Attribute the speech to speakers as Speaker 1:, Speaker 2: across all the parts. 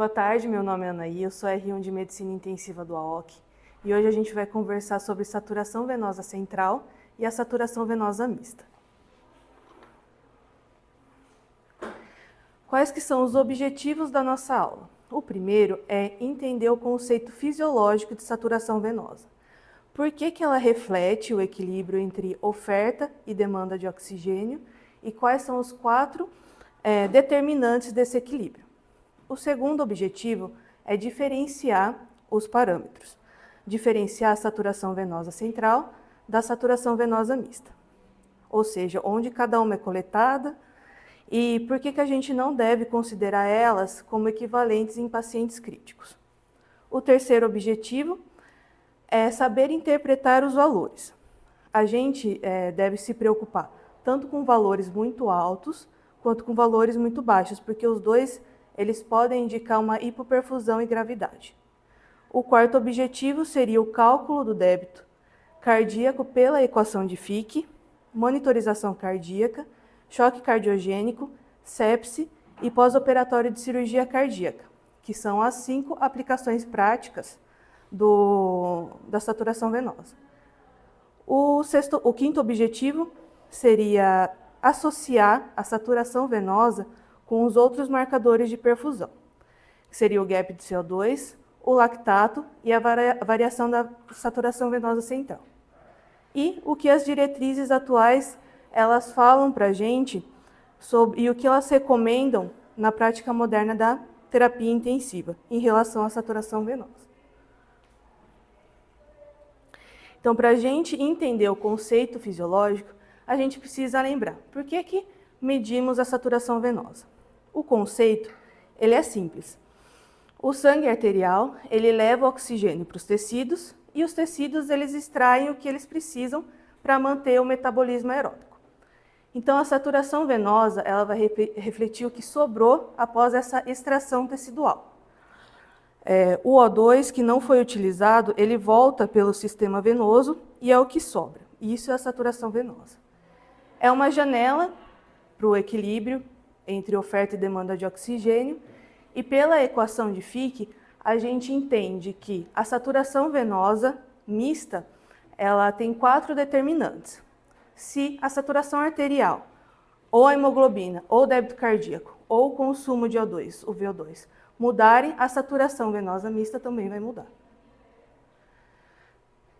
Speaker 1: Boa tarde, meu nome é Anaí, eu sou R1 de Medicina Intensiva do AOC e hoje a gente vai conversar sobre saturação venosa central e a saturação venosa mista. Quais que são os objetivos da nossa aula? O primeiro é entender o conceito fisiológico de saturação venosa. Por que ela reflete o equilíbrio entre oferta e demanda de oxigênio e quais são os quatro determinantes desse equilíbrio? O segundo objetivo é diferenciar os parâmetros, diferenciar a saturação venosa central da saturação venosa mista, ou seja, onde cada uma é coletada e por que a gente não deve considerar elas como equivalentes em pacientes críticos. O terceiro objetivo é saber interpretar os valores. A gente deve se preocupar tanto com valores muito altos quanto com valores muito baixos, porque os dois eles podem indicar uma hipoperfusão e gravidade. O quarto objetivo seria o cálculo do débito cardíaco pela equação de Fick, monitorização cardíaca, choque cardiogênico, sepse e pós-operatório de cirurgia cardíaca, que são as 5 aplicações práticas da saturação venosa. O quinto objetivo seria associar a saturação venosa com os outros marcadores de perfusão, que seria o gap de CO2, o lactato e a variação da saturação venosa central. E o que as diretrizes atuais elas falam para a gente sobre, e o que elas recomendam na prática moderna da terapia intensiva em relação à saturação venosa. Então, para a gente entender o conceito fisiológico, a gente precisa lembrar por que medimos a saturação venosa. O conceito ele é simples. O sangue arterial ele leva oxigênio para os tecidos e os tecidos eles extraem o que eles precisam para manter o metabolismo aeróbico. Então, a saturação venosa ela vai refletir o que sobrou após essa extração tecidual. O O2 que não foi utilizado, ele volta pelo sistema venoso e é o que sobra. Isso é a saturação venosa. É uma janela para o equilíbrio entre oferta e demanda de oxigênio e pela equação de Fick, a gente entende que a saturação venosa mista, ela tem 4 determinantes. Se a saturação arterial, ou a hemoglobina, ou o débito cardíaco, ou o consumo de O2, o VO2, mudarem, a saturação venosa mista também vai mudar.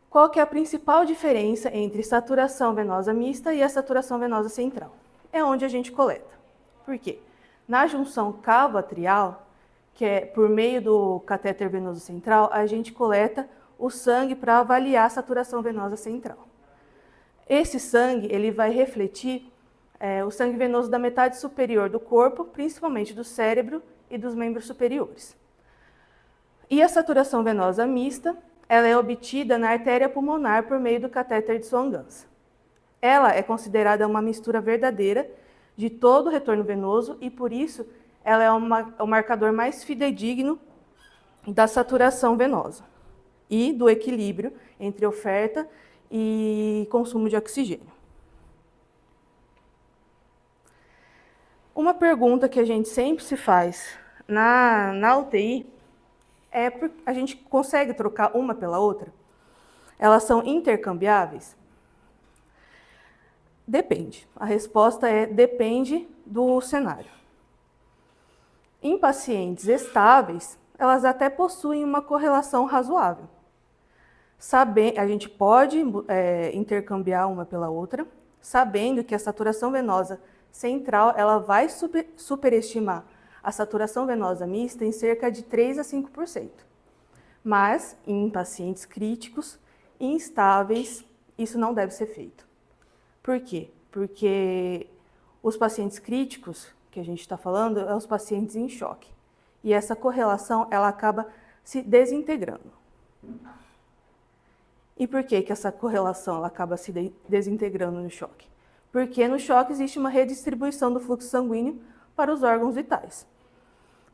Speaker 1: Qual que é a principal diferença entre saturação venosa mista e a saturação venosa central? É onde a gente coleta. Por quê? Na junção cavo-atrial, que é por meio do catéter venoso central, a gente coleta o sangue para avaliar a saturação venosa central. Esse sangue ele vai refletir o sangue venoso da metade superior do corpo, principalmente do cérebro e dos membros superiores. E a saturação venosa mista, ela é obtida na artéria pulmonar por meio do catéter de Swan-Ganz. Ela é considerada uma mistura verdadeira de todo o retorno venoso e, por isso, ela é o marcador mais fidedigno da saturação venosa e do equilíbrio entre oferta e consumo de oxigênio. Uma pergunta que a gente sempre se faz na UTI é: a gente consegue trocar uma pela outra? Elas são intercambiáveis? Depende. A resposta é depende do cenário. Em pacientes estáveis, elas até possuem uma correlação razoável. A gente pode intercambiar uma pela outra, sabendo que a saturação venosa central ela vai superestimar a saturação venosa mista em cerca de 3 a 5%. Mas, em pacientes críticos e instáveis, isso não deve ser feito. Por quê? Porque os pacientes críticos, que a gente está falando, são os pacientes em choque. E essa correlação, ela acaba se desintegrando. E por que essa correlação ela acaba se desintegrando no choque? Porque no choque existe uma redistribuição do fluxo sanguíneo para os órgãos vitais.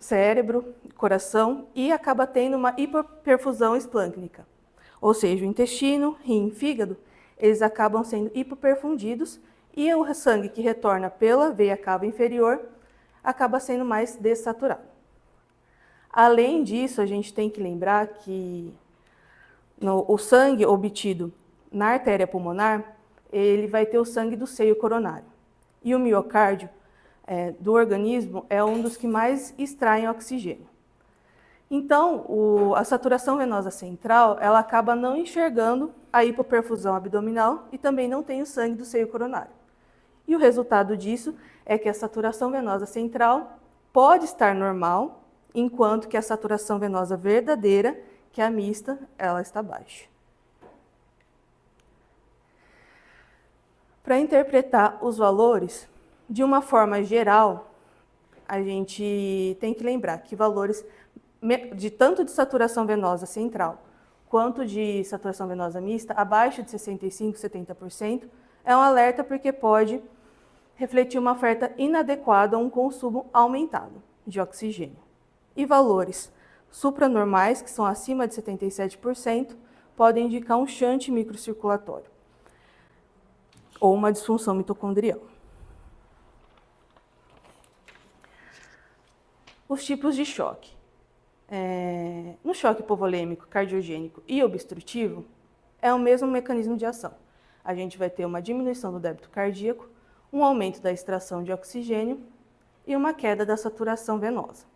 Speaker 1: Cérebro, coração, e acaba tendo uma hipoperfusão esplâncnica. Ou seja, o intestino, rim, fígado, eles acabam sendo hipoperfundidos e o sangue que retorna pela veia cava inferior acaba sendo mais dessaturado. Além disso, a gente tem que lembrar que o sangue obtido na artéria pulmonar, ele vai ter o sangue do seio coronário. E o miocárdio do organismo é um dos que mais extraem oxigênio. Então, a saturação venosa central, ela acaba não enxergando a hipoperfusão abdominal e também não tem o sangue do seio coronário. E o resultado disso é que a saturação venosa central pode estar normal, enquanto que a saturação venosa verdadeira, que é a mista, ela está baixa. Para interpretar os valores, de uma forma geral, a gente tem que lembrar que valores de tanto de saturação venosa central quanto de saturação venosa mista, abaixo de 65%, 70%, é um alerta porque pode refletir uma oferta inadequada a um consumo aumentado de oxigênio. E valores supranormais, que são acima de 77%, podem indicar um shunt microcirculatório ou uma disfunção mitocondrial. Os tipos de choque. No choque hipovolêmico, cardiogênico e obstrutivo, é o mesmo mecanismo de ação. A gente vai ter uma diminuição do débito cardíaco, um aumento da extração de oxigênio e uma queda da saturação venosa.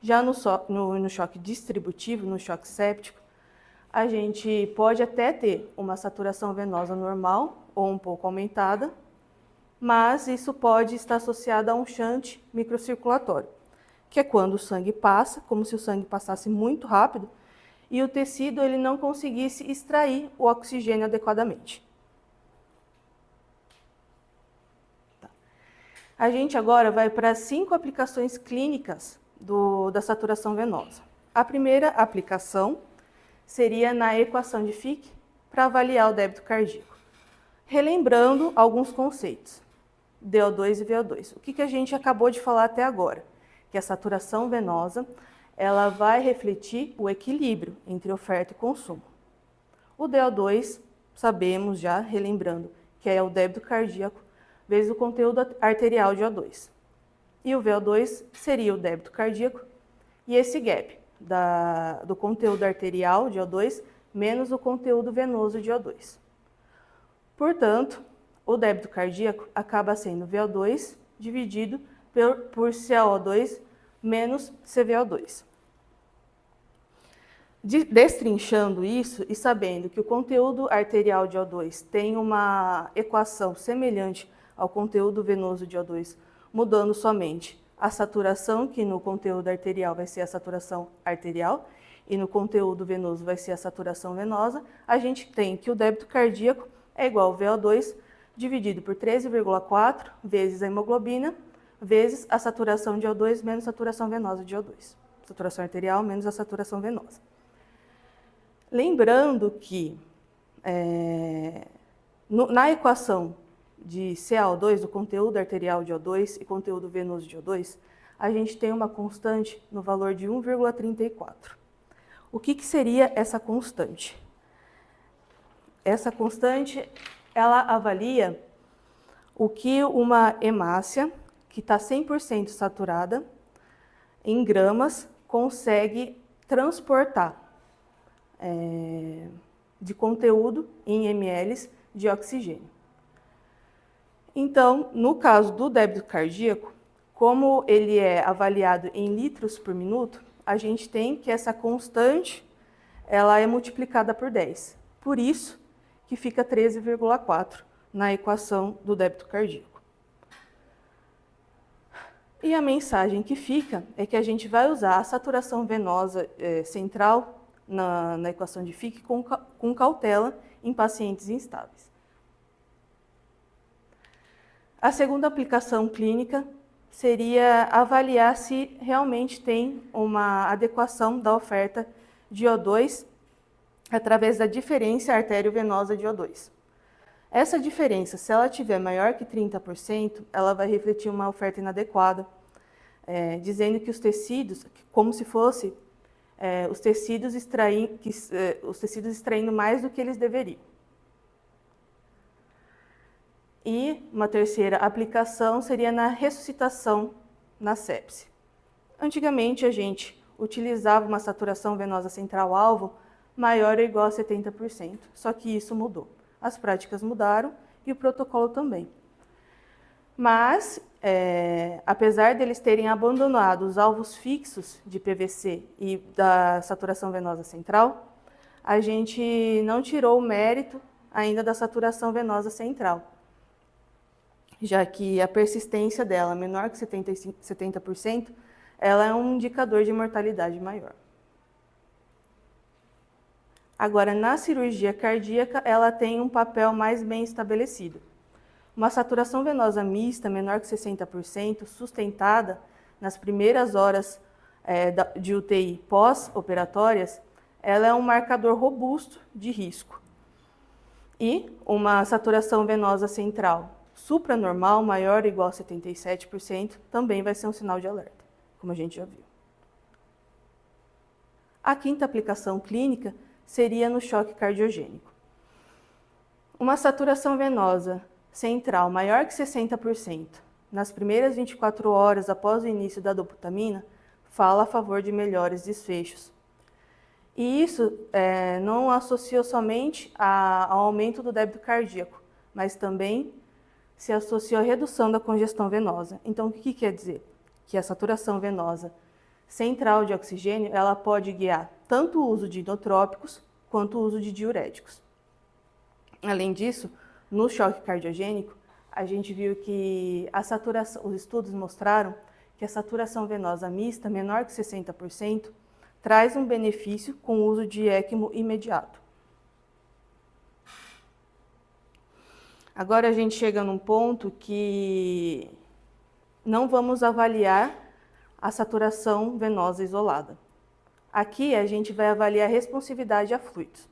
Speaker 1: Já no choque distributivo, no choque séptico, a gente pode até ter uma saturação venosa normal ou um pouco aumentada, mas isso pode estar associado a um shunt microcirculatório, que é quando o sangue passa, como se o sangue passasse muito rápido, e o tecido ele não conseguisse extrair o oxigênio adequadamente. A gente agora vai para as 5 aplicações clínicas da saturação venosa. A primeira aplicação seria na equação de Fick para avaliar o débito cardíaco. Relembrando alguns conceitos, DO2 e VO2. O que a gente acabou de falar até agora? Que a saturação venosa ela vai refletir o equilíbrio entre oferta e consumo. O DO2, sabemos já, relembrando, que é o débito cardíaco vezes o conteúdo arterial de O2. E o VO2 seria o débito cardíaco e esse gap do conteúdo arterial de O2 menos o conteúdo venoso de O2. Portanto, o débito cardíaco acaba sendo VO2 dividido por CaO2 menos CVO2. Destrinchando isso e sabendo que o conteúdo arterial de O2 tem uma equação semelhante ao conteúdo venoso de O2, mudando somente a saturação, que no conteúdo arterial vai ser a saturação arterial, e no conteúdo venoso vai ser a saturação venosa, a gente tem que o débito cardíaco é igual ao VO2 dividido por 13,4 vezes a hemoglobina, vezes a saturação de O2 menos a saturação venosa de O2. Saturação arterial menos a saturação venosa. Lembrando que na equação de CaO2, do conteúdo arterial de O2 e conteúdo venoso de O2, a gente tem uma constante no valor de 1,34. O que seria essa constante? Essa constante, ela avalia o que uma hemácia que está 100% saturada em gramas consegue transportar de conteúdo em ml de oxigênio. Então, no caso do débito cardíaco, como ele é avaliado em litros por minuto, a gente tem que essa constante ela é multiplicada por 10. Por isso que fica 13,4 na equação do débito cardíaco. E a mensagem que fica é que a gente vai usar a saturação venosa central na equação de Fick com cautela em pacientes instáveis. A segunda aplicação clínica seria avaliar se realmente tem uma adequação da oferta de O2 através da diferença artério-venosa de O2. Essa diferença, se ela tiver maior que 30%, ela vai refletir uma oferta inadequada, dizendo que os tecidos, como se fosse os tecidos extraindo mais do que eles deveriam. E uma terceira aplicação seria na ressuscitação na sepse. Antigamente a gente utilizava uma saturação venosa central-alvo maior ou igual a 70%. Só que isso mudou. As práticas mudaram e o protocolo também. Mas, apesar deles terem abandonado os alvos fixos de PVC e da saturação venosa central, a gente não tirou o mérito ainda da saturação venosa central, já que a persistência dela, menor que 70%, ela é um indicador de mortalidade maior. Agora, na cirurgia cardíaca, ela tem um papel mais bem estabelecido. Uma saturação venosa mista, menor que 60%, sustentada nas primeiras horas de UTI pós-operatórias, ela é um marcador robusto de risco. E uma saturação venosa central supranormal, maior ou igual a 77%, também vai ser um sinal de alerta, como a gente já viu. A quinta aplicação clínica seria no choque cardiogênico. Uma saturação venosa central maior que 60% nas primeiras 24 horas após o início da dobutamina fala a favor de melhores desfechos. E isso não associa somente ao aumento do débito cardíaco, mas também se associa à redução da congestão venosa. Então, o que quer dizer? Que a saturação venosa central de oxigênio, ela pode guiar tanto o uso de inotrópicos quanto o uso de diuréticos. Além disso, no choque cardiogênico, a gente viu que os estudos mostraram que a saturação venosa mista, menor que 60%, traz um benefício com o uso de ECMO imediato. Agora a gente chega num ponto que não vamos avaliar a saturação venosa isolada. Aqui a gente vai avaliar a responsividade a fluidos.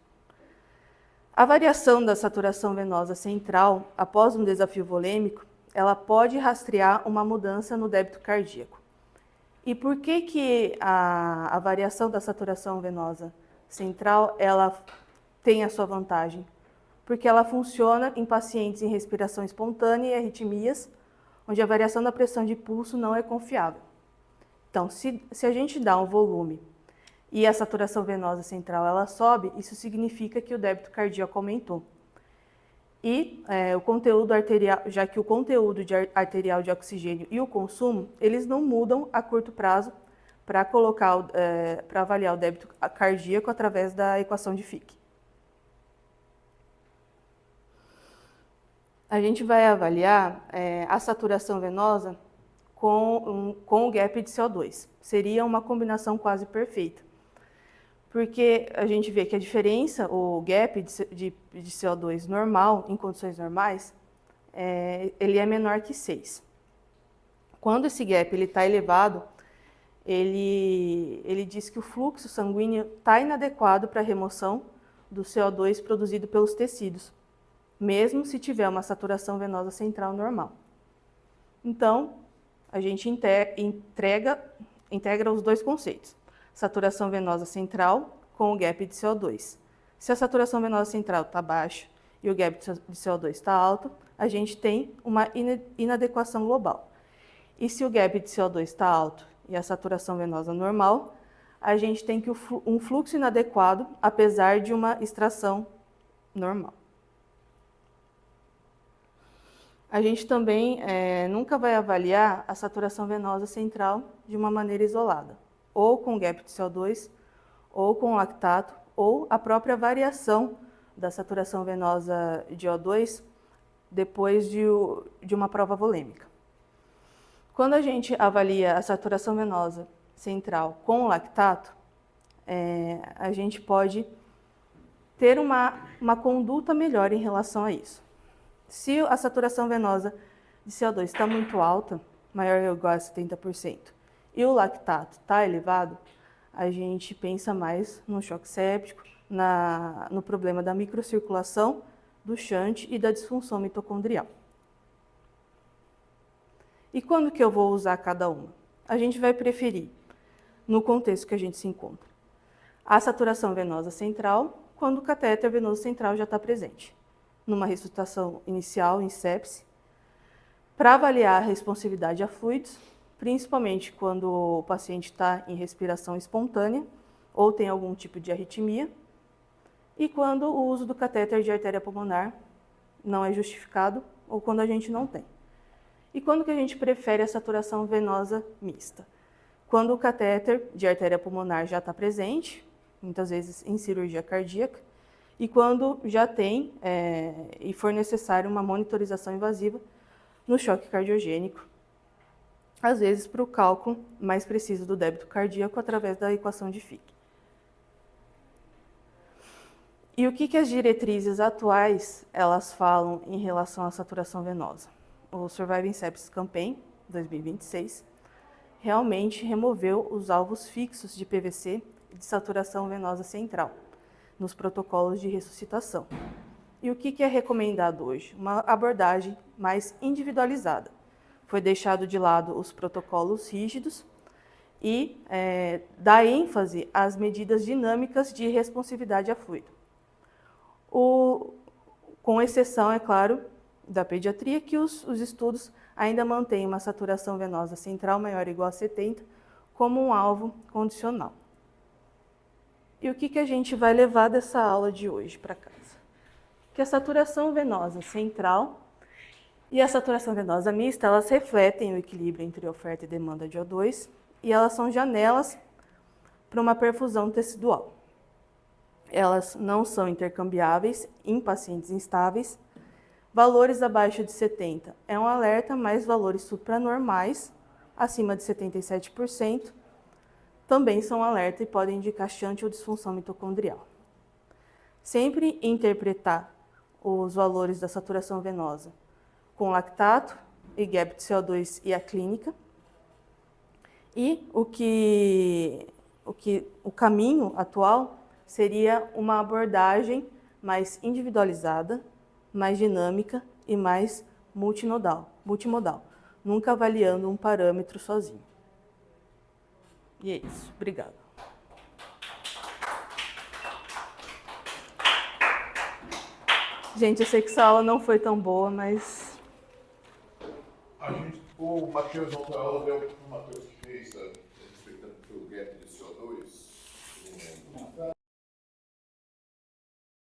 Speaker 1: A variação da saturação venosa central após um desafio volêmico, ela pode rastrear uma mudança no débito cardíaco. E por que a variação da saturação venosa central ela tem a sua vantagem? Porque ela funciona em pacientes em respiração espontânea e arritmias, onde a variação da pressão de pulso não é confiável. Então, se a gente dá um volume e a saturação venosa central ela sobe, isso significa que o débito cardíaco aumentou. E o conteúdo arterial, já que o conteúdo arterial de oxigênio e o consumo, eles não mudam a curto prazo para avaliar o débito cardíaco através da equação de Fick. A gente vai avaliar a saturação venosa com o gap de CO2. Seria uma combinação quase perfeita. Porque a gente vê que a diferença, o gap de CO2 normal, em condições normais, ele é menor que 6. Quando esse gap está elevado, ele diz que o fluxo sanguíneo está inadequado para a remoção do CO2 produzido pelos tecidos, mesmo se tiver uma saturação venosa central normal. Então, a gente integra os dois conceitos. Saturação venosa central com o gap de CO2. Se a saturação venosa central está baixa e o gap de CO2 está alto, a gente tem uma inadequação global. E se o gap de CO2 está alto e a saturação venosa normal, a gente tem um fluxo inadequado, apesar de uma extração normal. A gente também nunca vai avaliar a saturação venosa central de uma maneira isolada, ou com gap de CO2, ou com lactato, ou a própria variação da saturação venosa de O2 depois de uma prova volêmica. Quando a gente avalia a saturação venosa central com lactato, a gente pode ter uma conduta melhor em relação a isso. Se a saturação venosa de CO2 está muito alta, maior ou igual a 70%, e o lactato está elevado, a gente pensa mais no choque séptico, no problema da microcirculação, do shunt e da disfunção mitocondrial. E quando que eu vou usar cada uma? A gente vai preferir, no contexto que a gente se encontra, a saturação venosa central, quando o catéter venoso central já está presente, numa ressuscitação inicial em sepse, para avaliar a responsividade a fluidos, principalmente quando o paciente está em respiração espontânea ou tem algum tipo de arritmia, e quando o uso do catéter de artéria pulmonar não é justificado ou quando a gente não tem. E quando que a gente prefere a saturação venosa mista? Quando o catéter de artéria pulmonar já está presente, muitas vezes em cirurgia cardíaca, e quando já tem e for necessário uma monitorização invasiva no choque cardiogênico, às vezes para o cálculo mais preciso do débito cardíaco através da equação de Fick. E o que as diretrizes atuais elas falam em relação à saturação venosa? O Surviving Sepsis Campaign 2026 realmente removeu os alvos fixos de PVC e de saturação venosa central nos protocolos de ressuscitação. E o que é recomendado hoje? Uma abordagem mais individualizada. Foi deixado de lado os protocolos rígidos e dá ênfase às medidas dinâmicas de responsividade a fluido. Com exceção, é claro, da pediatria, que os estudos ainda mantêm uma saturação venosa central maior ou igual a 70 como um alvo condicional. E o que a gente vai levar dessa aula de hoje para casa? Que a saturação venosa central e a saturação venosa mista, elas refletem o equilíbrio entre oferta e demanda de O2 e elas são janelas para uma perfusão tecidual. Elas não são intercambiáveis em pacientes instáveis. Valores abaixo de 70 é um alerta, mas valores supranormais, acima de 77%, também são alerta e podem indicar shunt ou disfunção mitocondrial. Sempre interpretar os valores da saturação venosa com lactato e gap de CO2 e a clínica. E o caminho atual seria uma abordagem mais individualizada, mais dinâmica e mais multimodal, nunca avaliando um parâmetro sozinho. E é isso. Obrigada. Gente, eu sei que essa aula não foi tão boa, mas...
Speaker 2: O Matheus ontem aula deu o Matheus que fez, respeitando o gap de CO2.